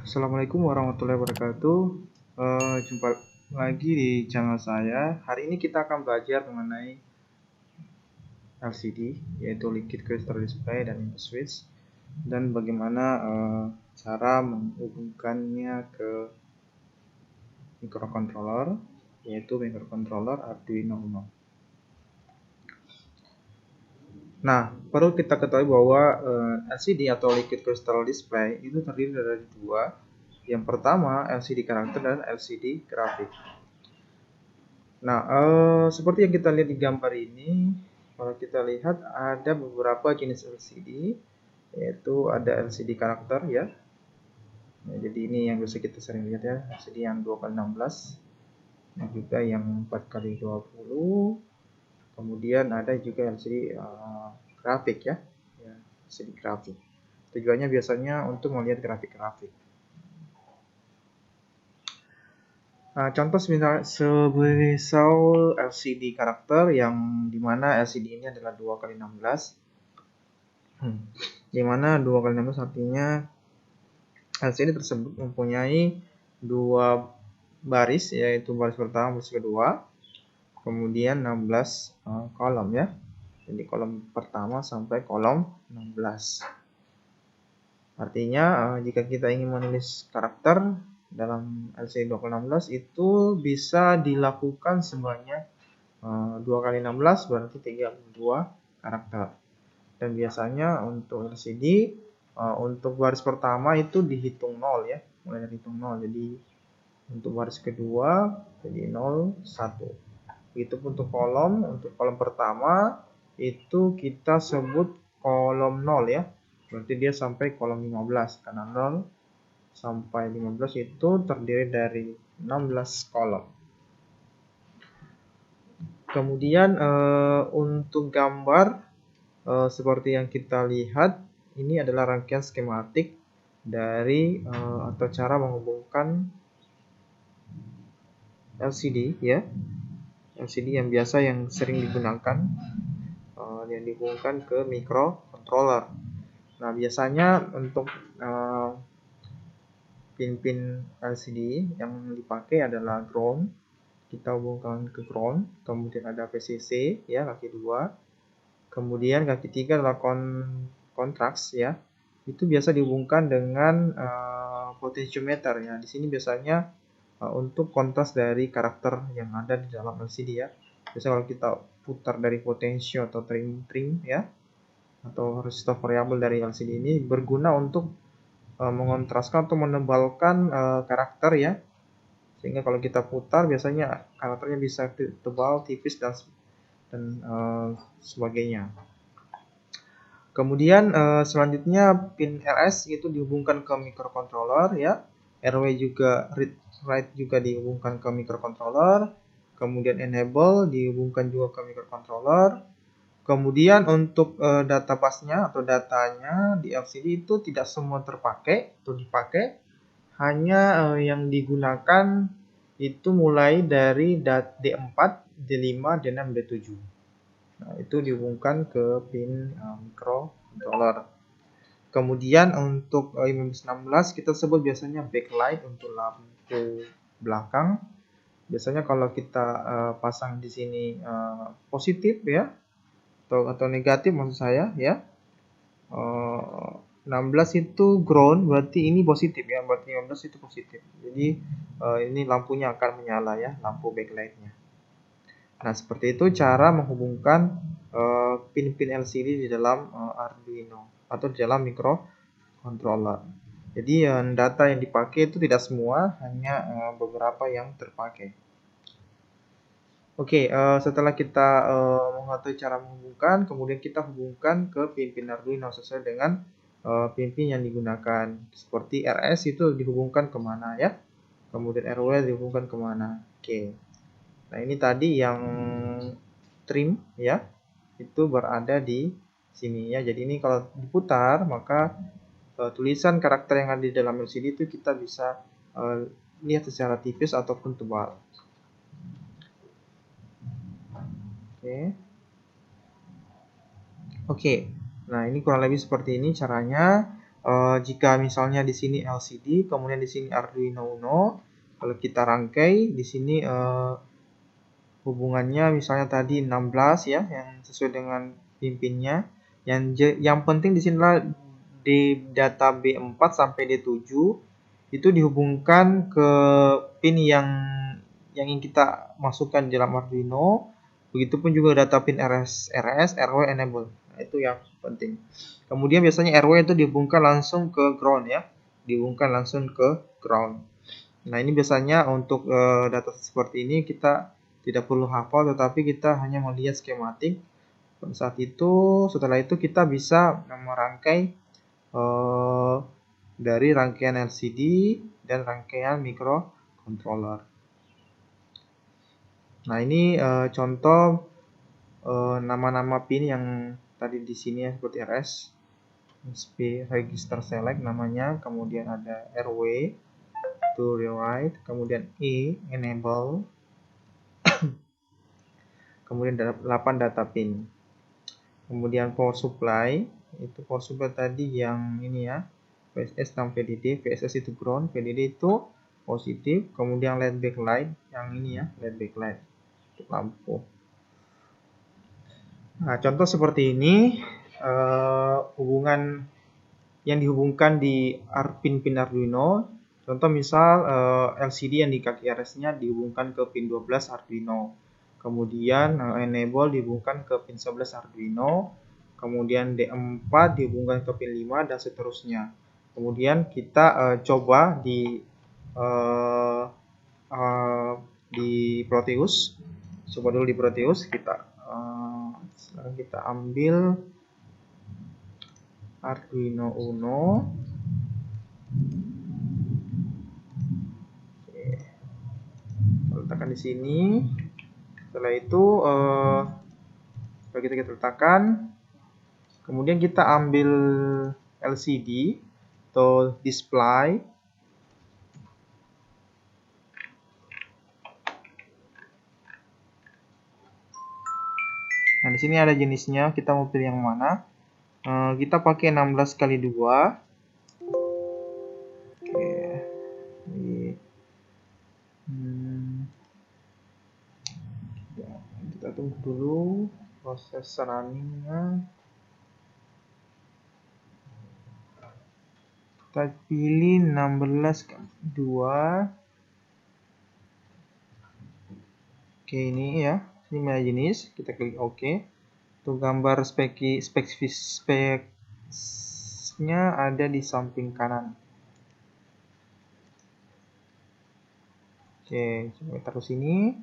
Assalamualaikum warahmatullahi wabarakatuh. Jumpa lagi di channel saya. Hari ini kita akan belajar mengenai LCD, yaitu Liquid Crystal Display dan InfoSwitch, dan bagaimana cara menghubungkannya ke microcontroller, yaitu microcontroller Arduino Uno. Nah, perlu kita ketahui bahwa LCD atau Liquid Crystal Display itu terdiri dari dua. Yang pertama LCD karakter dan LCD grafik. Nah, seperti yang kita lihat di gambar ini, kalau kita lihat ada beberapa jenis LCD, yaitu ada LCD karakter ya. Nah, jadi ini yang biasa kita sering lihat ya, LCD yang 2x16, dan juga yang 4x20. Kemudian ada juga LCD grafik ya, LCD grafik. Tujuannya biasanya untuk melihat grafik-grafik. Nah, contoh semisal LCD karakter yang dimana LCD ini adalah 2x16, dimana 2x16 artinya LCD tersebut mempunyai dua baris, yaitu baris pertama, baris kedua, kemudian 16 kolom ya. Jadi kolom pertama sampai kolom 16. Artinya jika kita ingin menulis karakter dalam LCD 2x16 itu bisa dilakukan sebanyak 2x16 berarti 32 karakter. Dan biasanya untuk LCD untuk baris pertama itu dihitung 0 ya, mulai dari hitung 0. Jadi untuk baris kedua jadi 0, 1. Itu untuk kolom pertama itu kita sebut kolom 0 ya. Berarti dia sampai kolom 15, karena 0 sampai 15 itu terdiri dari 16 kolom. Kemudian untuk gambar seperti yang kita lihat, ini adalah rangkaian skematik dari atau cara menghubungkan LCD ya. LCD yang biasa yang sering digunakan yang dihubungkan ke microcontroller. Nah, biasanya untuk pin-pin LCD yang dipakai adalah ground. Kita hubungkan ke ground, kemudian ada VCC ya, kaki 2. Kemudian kaki 3 adalah contrast ya. Itu biasa dihubungkan dengan potentiometer ya. Di sini biasanya untuk kontras dari karakter yang ada di dalam LCD ya. Biasanya kalau kita putar dari potensio atau trim ya, atau resistor variabel dari LCD ini berguna untuk mengontraskan atau menebalkan karakter ya, sehingga kalau kita putar biasanya karakternya bisa tebal, tipis, dan sebagainya. Kemudian selanjutnya pin RS itu dihubungkan ke microcontroller ya. RW juga read write juga dihubungkan ke microcontroller. Kemudian enable dihubungkan juga ke microcontroller. Kemudian untuk data busnya atau datanya di LCD itu tidak semua terpakai atau dipakai, hanya yang digunakan itu mulai dari D4, D5, D6, D7. Nah, itu dihubungkan ke pin microcontroller. Kemudian untuk 1516 kita sebut biasanya backlight untuk lampu belakang. Biasanya kalau kita pasang di sini positif ya, atau negatif maksud saya ya. 16 itu ground, berarti ini positif ya, berarti 15 itu positif. Jadi ini lampunya akan menyala ya, lampu backlightnya. Nah, seperti itu cara menghubungkan pin-pin LCD di dalam Arduino atau di dalam microcontroller. Jadi data yang dipakai itu tidak semua, hanya beberapa yang terpakai. Oke, setelah kita mengetahui cara menghubungkan, kemudian kita hubungkan ke pin-pin Arduino sesuai dengan pin-pin yang digunakan. Seperti RS itu dihubungkan kemana ya, kemudian RW dihubungkan kemana. Oke. Nah, ini tadi yang trim ya, itu berada di sini ya. Jadi ini kalau diputar maka tulisan karakter yang ada di dalam LCD itu kita bisa lihat secara tipis ataupun tebal. Oke. Nah, ini kurang lebih seperti ini caranya. jika misalnya di sini LCD, kemudian di sini Arduino Uno, kalau kita rangkai di sini hubungannya misalnya tadi 16 ya, yang sesuai dengan pimpinnya. Yang penting di sini adalah di data B4 sampai D7 itu dihubungkan ke pin yang ingin kita masukkan di dalam Arduino. Begitupun juga data pin RS, RW, enable. Nah, itu yang penting. Kemudian biasanya RW itu dihubungkan langsung ke ground ya, dihubungkan langsung ke ground. Nah, ini biasanya untuk data seperti ini kita tidak perlu hafal, tetapi kita hanya melihat skematik. Pada saat itu, setelah itu kita bisa merangkai dari rangkaian LCD dan rangkaian microcontroller. Nah, ini contoh nama-nama pin yang tadi di sini ya, seperti RS, SP register select namanya, kemudian ada RW to rewrite, kemudian E enable, kemudian 8 data pin. Kemudian power supply, itu power supply tadi yang ini ya, VSS dan VDD. VSS itu ground, VDD itu positif. Kemudian LED backlight, yang ini ya, LED backlight untuk lampu. Nah, contoh seperti ini hubungan yang dihubungkan di pin Arduino. Contoh misal LCD yang di kaki RS-nya dihubungkan ke pin 12 Arduino. Kemudian enable dihubungkan ke pin 11 Arduino. Kemudian D4 dihubungkan ke pin 5 dan seterusnya. Kemudian kita coba di Proteus. Coba dulu di Proteus, sekarang kita ambil Arduino Uno. Oke. Letakkan di sini. Setelah itu kita letakkan. Kemudian kita ambil LCD atau display. Nah, di sini ada jenisnya. Kita mau pilih yang mana? Kita pakai 16 kali 2. Oke. Kita tunggu dulu proses runningnya. Kita pilih 16 kali 2. Oke, ini ya. Ini mana jenis, kita klik OK. Untuk gambar speknya ada di samping kanan. Oke, coba taruh sini.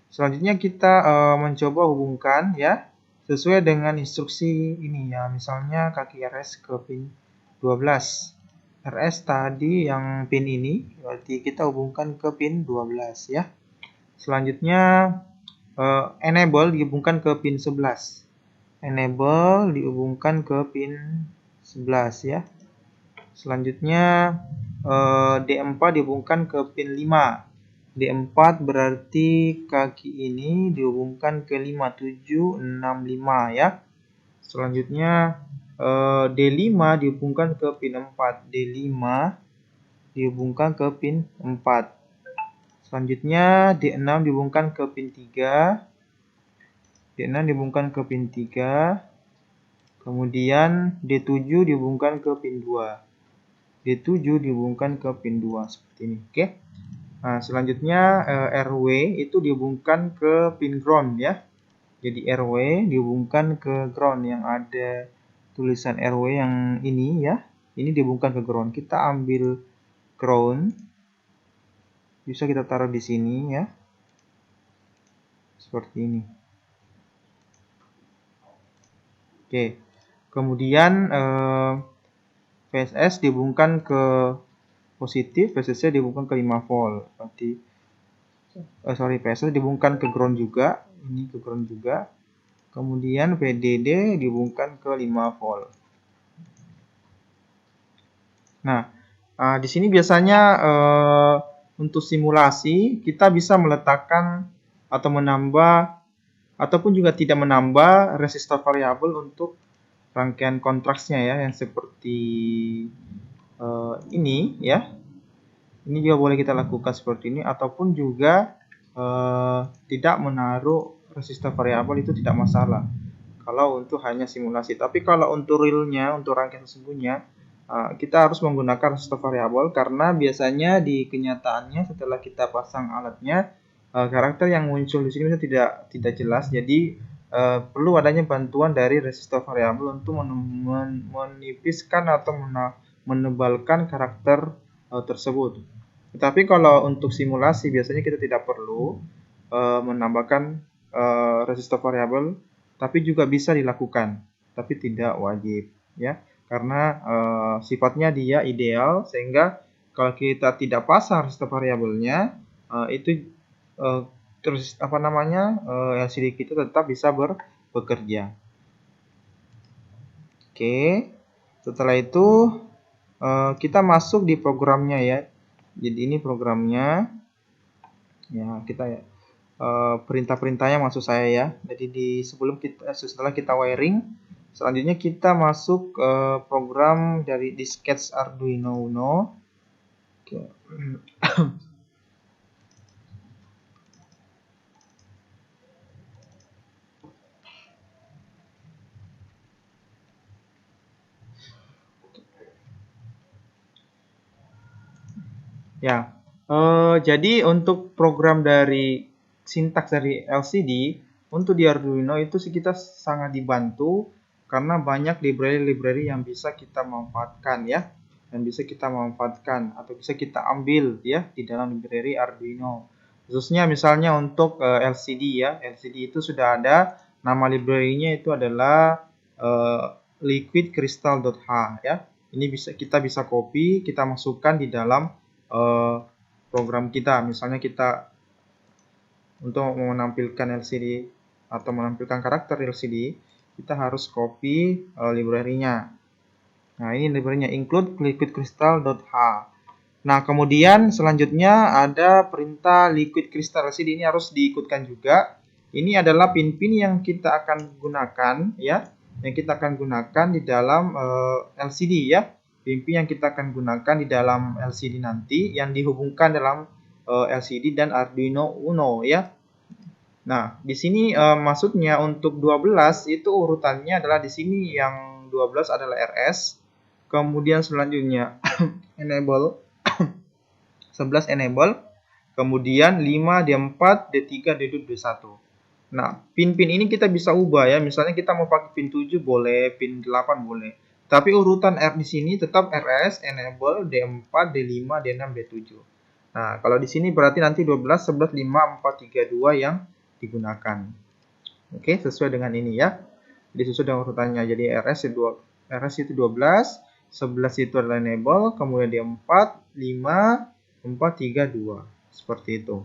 Selanjutnya kita mencoba hubungkan ya sesuai dengan instruksi ini ya. Misalnya kaki RS ke pin 12. RS tadi yang pin ini, berarti kita hubungkan ke pin 12 ya. Selanjutnya enable dihubungkan ke pin 11. Enable dihubungkan ke pin 11 ya. Selanjutnya D4 dihubungkan ke pin 5. D4 berarti kaki ini dihubungkan ke 5765 ya. Selanjutnya D5 dihubungkan ke pin 4. D5 dihubungkan ke pin 4. Selanjutnya D6 dihubungkan ke pin 3. D6 dihubungkan ke pin 3. Kemudian D7 dihubungkan ke pin 2. D7 dihubungkan ke pin 2 seperti ini. Oke. Nah, selanjutnya RW itu dihubungkan ke pin ground ya. Jadi RW dihubungkan ke ground yang ada tulisan RW yang ini ya. Ini dihubungkan ke ground. Kita ambil ground. Bisa kita taruh di sini ya. Seperti ini. Oke. Kemudian VSS dihubungkan ke positif, VSS dihubungkan ke 5 volt. Berarti VSS dihubungkan ke ground juga, ini ke ground juga. Kemudian VDD dihubungkan ke 5 volt. Nah, di sini biasanya untuk simulasi kita bisa meletakkan atau menambah ataupun juga tidak menambah resistor variabel untuk rangkaian kontraksnya ya, yang seperti ini ya. Ini juga boleh kita lakukan seperti ini, ataupun juga tidak menaruh resistor variabel itu tidak masalah kalau untuk hanya simulasi. Tapi kalau untuk realnya, untuk rangkaian sesungguhnya, kita harus menggunakan resistor variabel karena biasanya di kenyataannya setelah kita pasang alatnya, karakter yang muncul di sini tidak jelas. Jadi perlu adanya bantuan dari resistor variabel untuk menipiskan atau menebalkan karakter tersebut. Tetapi kalau untuk simulasi biasanya kita tidak perlu menambahkan resistor variabel, tapi juga bisa dilakukan, tapi tidak wajib ya, karena sifatnya dia ideal sehingga kalau kita tidak pasang resistor variabelnya, itu terus LCD kita tetap bisa bekerja. Oke, setelah itu kita masuk di programnya ya. Jadi ini programnya ya, kita ya perintah-perintahnya maksud saya ya. Jadi setelah kita wiring, selanjutnya kita masuk ke program dari di sketch Arduino Uno. Oke. Ya, jadi untuk program dari sintaks dari LCD untuk di Arduino itu sih kita sangat dibantu karena banyak library-library yang bisa kita manfaatkan ya, yang bisa kita manfaatkan atau bisa kita ambil ya di dalam library Arduino. Khususnya misalnya untuk LCD ya, LCD itu sudah ada nama library-nya itu adalah liquidcrystal.h ya. Ini kita bisa copy, kita masukkan di dalam program kita. Misalnya kita untuk menampilkan LCD atau menampilkan karakter LCD, kita harus copy library-nya. Nah, ini library-nya include liquidcrystal.h. Nah, kemudian selanjutnya ada perintah liquid crystal LCD, ini harus diikutkan juga. Ini adalah pin-pin yang kita akan gunakan ya, yang kita akan gunakan di dalam LCD ya. Pin-pin yang kita akan gunakan di dalam LCD nanti yang dihubungkan dalam LCD dan Arduino Uno ya. Nah, di sini maksudnya untuk 12 itu urutannya adalah di sini yang 12 adalah RS. Kemudian selanjutnya enable 11 enable, kemudian 5 D4, D3, D2, D1. Nah, pin-pin ini kita bisa ubah ya. Misalnya kita mau pakai pin 7 boleh, pin 8 boleh. Tapi urutan R di sini tetap RS, enable, D4, D5, D6, D7. Nah, kalau di sini berarti nanti 12, 11, 5, 4, 3, 2 yang digunakan. Oke, sesuai dengan ini ya. Jadi sesuai dengan urutannya. Jadi RS itu 12, 11 itu adalah enable, kemudian D4, 5, 4, 3, 2. Seperti itu.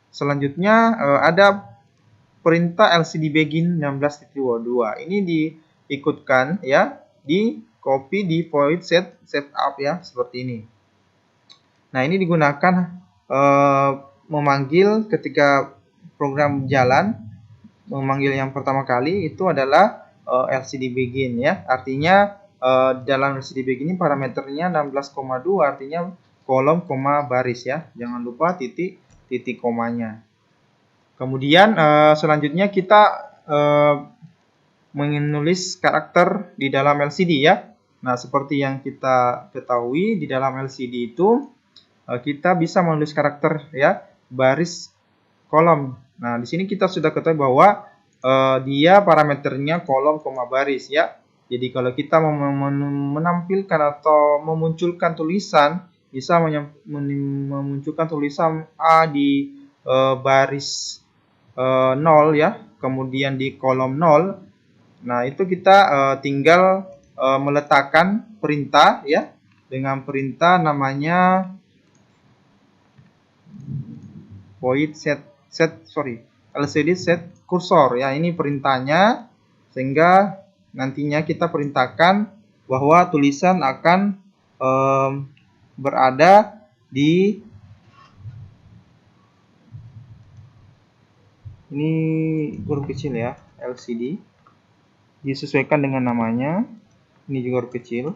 Selanjutnya ada perintah LCD begin 16.2. Ini diikutkan ya, di copy di void setup ya, seperti ini. Nah, ini digunakan memanggil ketika program jalan, memanggil yang pertama kali itu adalah LCD begin ya. Artinya dalam LCD begin ini parameternya 16,2, artinya kolom koma baris ya. Jangan lupa titik komanya. Kemudian selanjutnya kita menulis karakter di dalam LCD ya. Nah, seperti yang kita ketahui di dalam LCD itu kita bisa menulis karakter ya, baris, kolom. Nah, di sini kita sudah ketahui bahwa dia parameternya kolom koma baris ya. Jadi kalau kita mau menampilkan atau memunculkan tulisan, bisa memunculkan tulisan A di baris 0 ya, kemudian di kolom 0. Nah, itu kita tinggal meletakkan perintah ya, dengan perintah namanya void LCD set cursor ya. Ini perintahnya, sehingga nantinya kita perintahkan bahwa tulisan akan berada di ini huruf kecil ya, LCD. disesuaikan dengan namanya. Ini juga huruf kecil.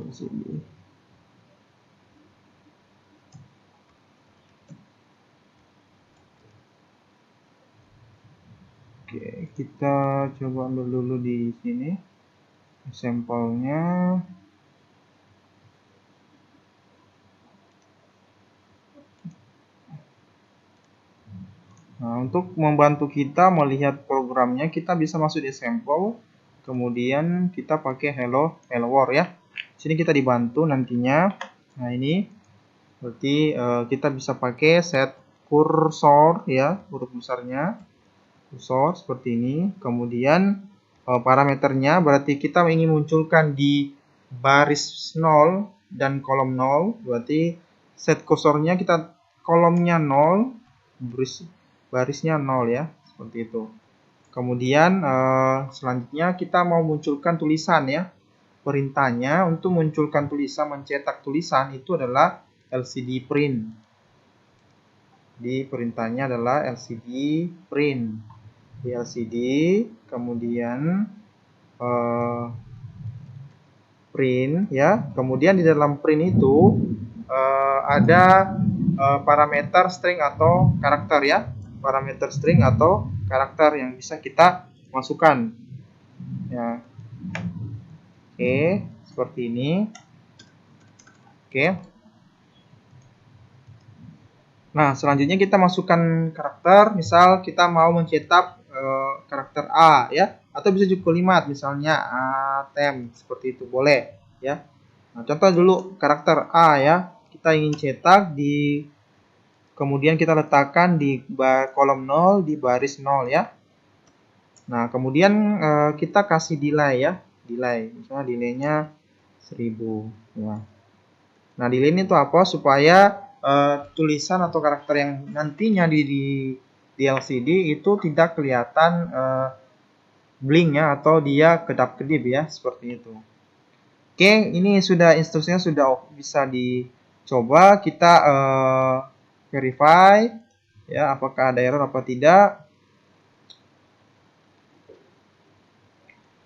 LCD. Oke, kita coba ambil dulu di sini sampelnya. Nah, untuk membantu kita melihat programnya, kita bisa masuk di sampel, kemudian kita pakai hello world ya. Sini kita dibantu nantinya. Nah, ini berarti kita bisa pakai set kursor ya, huruf besarnya kursor seperti ini. Kemudian parameternya berarti kita ingin munculkan di baris 0 dan kolom 0, berarti set kursornya kita kolomnya 0, barisnya 0 ya, seperti itu. Kemudian selanjutnya kita mau munculkan tulisan ya. Perintahnya untuk munculkan tulisan, mencetak tulisan itu adalah LCD print. Di perintahnya adalah LCD print. Di LCD, kemudian print ya. Kemudian di dalam print itu ada parameter string atau karakter ya. Parameter string atau karakter yang bisa kita masukkan ya. Oke, seperti ini. Oke. Nah, selanjutnya kita masukkan karakter. Misal kita mau mencetak karakter A ya, atau bisa juga kalimat, misalnya atem, seperti itu boleh ya. Nah, contoh dulu karakter A ya. Kita ingin cetak di, kemudian kita letakkan di kolom 0 di baris 0 ya. Nah, kemudian kita kasih delay ya, delay. Misalnya delaynya 1000 ya. Nah, delay ini tuh apa? Supaya tulisan atau karakter yang nantinya di LCD itu tidak kelihatan blinknya atau dia kedap-kedip ya, seperti itu. Oke, ini sudah instruksinya sudah bisa dicoba. Kita verify ya, apakah ada error apa tidak.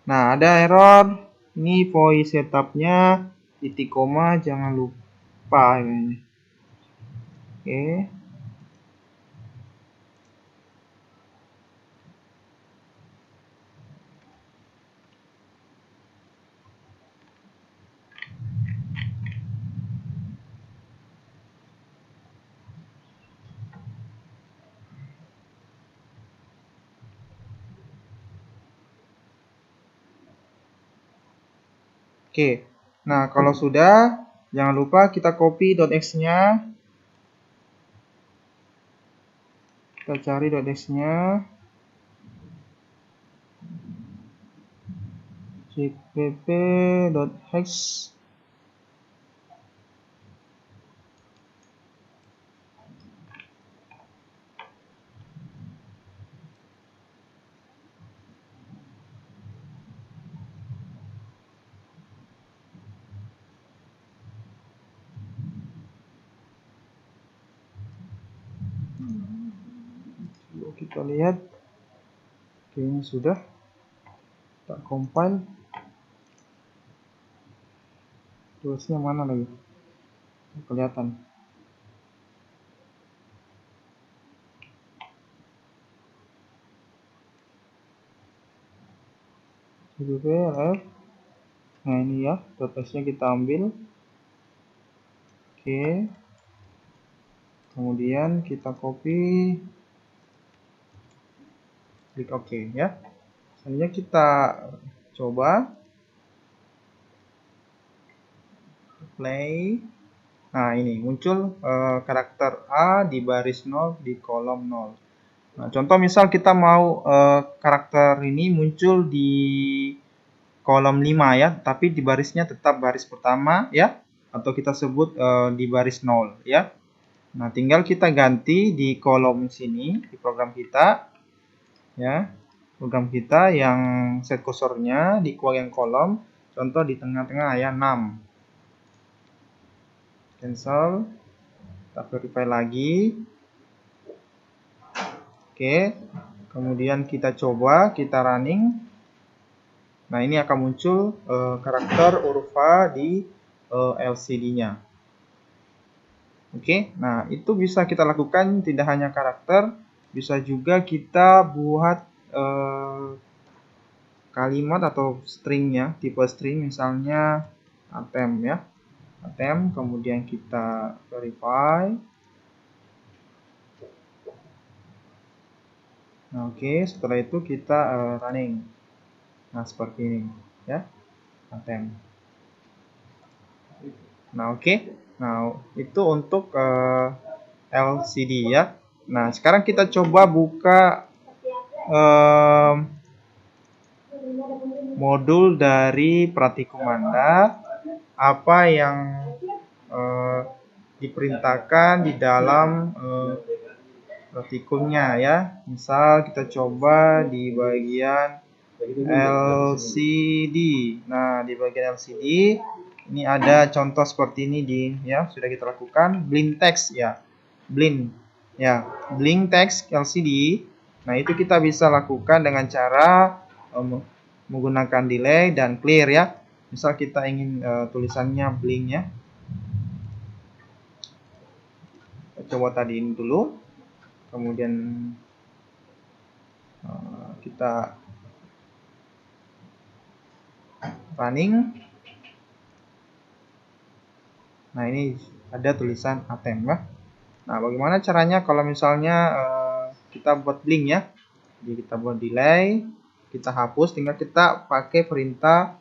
Nah, ada error. Ini voice setupnya titik koma jangan lupa ini. Oke. Oke, nah kalau sudah, jangan lupa kita copy .x-nya. Kita cari .x-nya. cpp.hex. Kita lihat, kayaknya sudah. Kita compile. Tulisnya mana lagi? Kelihatan. cpp.lf. Nah ini ya, .x-nya kita ambil. Oke. Kemudian kita copy. Klik OK ya. Selanjutnya kita coba play. Nah, ini muncul karakter A di baris 0 di kolom 0. Nah, contoh misal kita mau karakter ini muncul di kolom 5 ya, tapi di barisnya tetap baris pertama ya, atau kita sebut di baris 0 ya. Nah, tinggal kita ganti di kolom sini di program kita ya. Program kita yang set kursornya di yang kolom, contoh di tengah-tengah ya 6. Cancel. Kita verify lagi. Oke, kemudian kita coba, kita running. Nah, ini akan muncul karakter huruf A di LCD-nya. Oke, nah itu bisa kita lakukan tidak hanya karakter, bisa juga kita buat kalimat atau stringnya, tipe string misalnya atem ya. Atem, kemudian kita verify. Nah, oke, setelah itu kita running. Nah, seperti ini ya, atem. Nah, oke. Nah, itu untuk LCD ya. Nah, sekarang kita coba buka modul dari Pratikum Anda. Apa yang diperintahkan di dalam pratikumnya ya. Misal kita coba di bagian LCD. Nah, di bagian LCD ini ada contoh seperti ini ya, sudah kita lakukan blink text ya. Blink text LCD. Nah, itu kita bisa lakukan dengan cara menggunakan delay dan clear ya. Misal kita ingin tulisannya blink ya. Coba tadi ini dulu, kemudian kita running. Nah, ini ada tulisan atem ya. Nah, bagaimana caranya kalau misalnya kita buat blink ya. Jadi kita buat delay, kita hapus, tinggal kita pakai perintah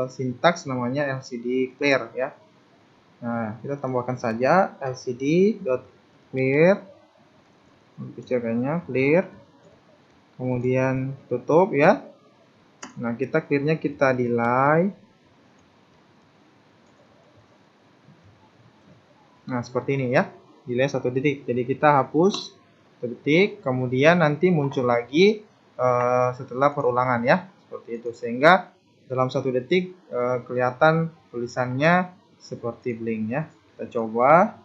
sintaks namanya LCD clear ya. Nah, kita tambahkan saja lcd.clear, kecilkannya clear, kemudian tutup ya. Nah, kita clearnya kita delay. Nah, seperti ini ya, delay 1 detik. Jadi kita hapus 1 detik, kemudian nanti muncul lagi setelah perulangan ya, seperti itu. Sehingga dalam 1 detik kelihatan tulisannya seperti blink ya. Kita coba.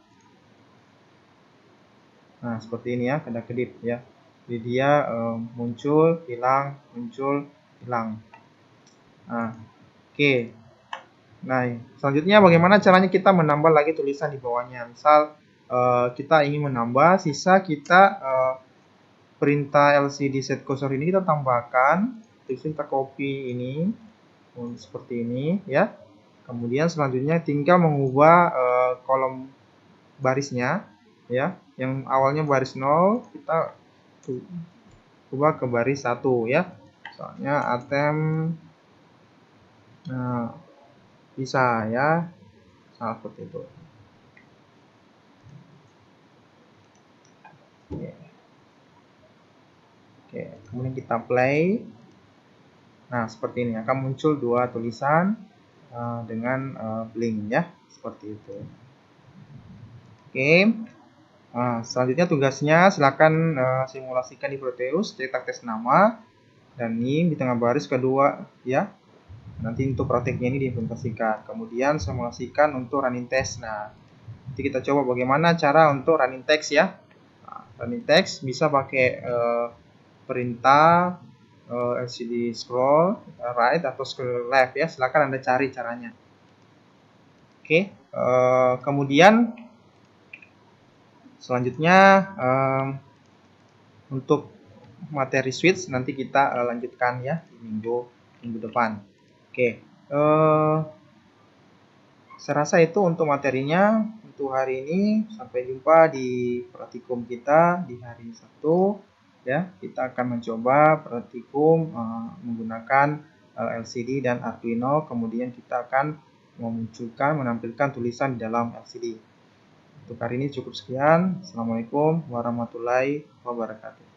Nah, seperti ini ya, kedap-kedip ya. Jadi dia muncul, hilang, muncul, hilang. Nah, oke. Nah, selanjutnya bagaimana caranya kita menambah lagi tulisan di bawahnya. Misal kita ingin menambah sisa, kita perintah LCD set cursor ini kita tambahkan, terus kita copy ini seperti ini ya. Kemudian selanjutnya tinggal mengubah kolom barisnya ya. Yang awalnya baris 0 kita ubah ke baris 1 ya. Soalnya atem, nah, bisa ya, salah seperti itu. Oke, kemudian kita play. Nah, seperti ini akan muncul 2 tulisan dengan blink ya, seperti itu. Oke. Nah, selanjutnya tugasnya silakan simulasikan di Proteus, cetak tes nama dan NIM di tengah baris kedua ya. Nanti untuk prakteknya ini diimplementasikan. Kemudian simulasikan untuk running test. Nah, nanti kita coba bagaimana cara untuk running text ya. Nah, running text bisa pakai perintah LCD scroll right atau scroll left ya. Silakan Anda cari caranya. Oke, kemudian selanjutnya untuk materi switch nanti kita lanjutkan ya di minggu depan. Oke, saya rasa itu untuk materinya untuk hari ini. Sampai jumpa di praktikum kita di hari Sabtu ya. Kita akan mencoba praktikum menggunakan LCD dan Arduino, kemudian kita akan menampilkan tulisan di dalam LCD. Untuk hari ini cukup sekian. Assalamualaikum warahmatullahi wabarakatuh.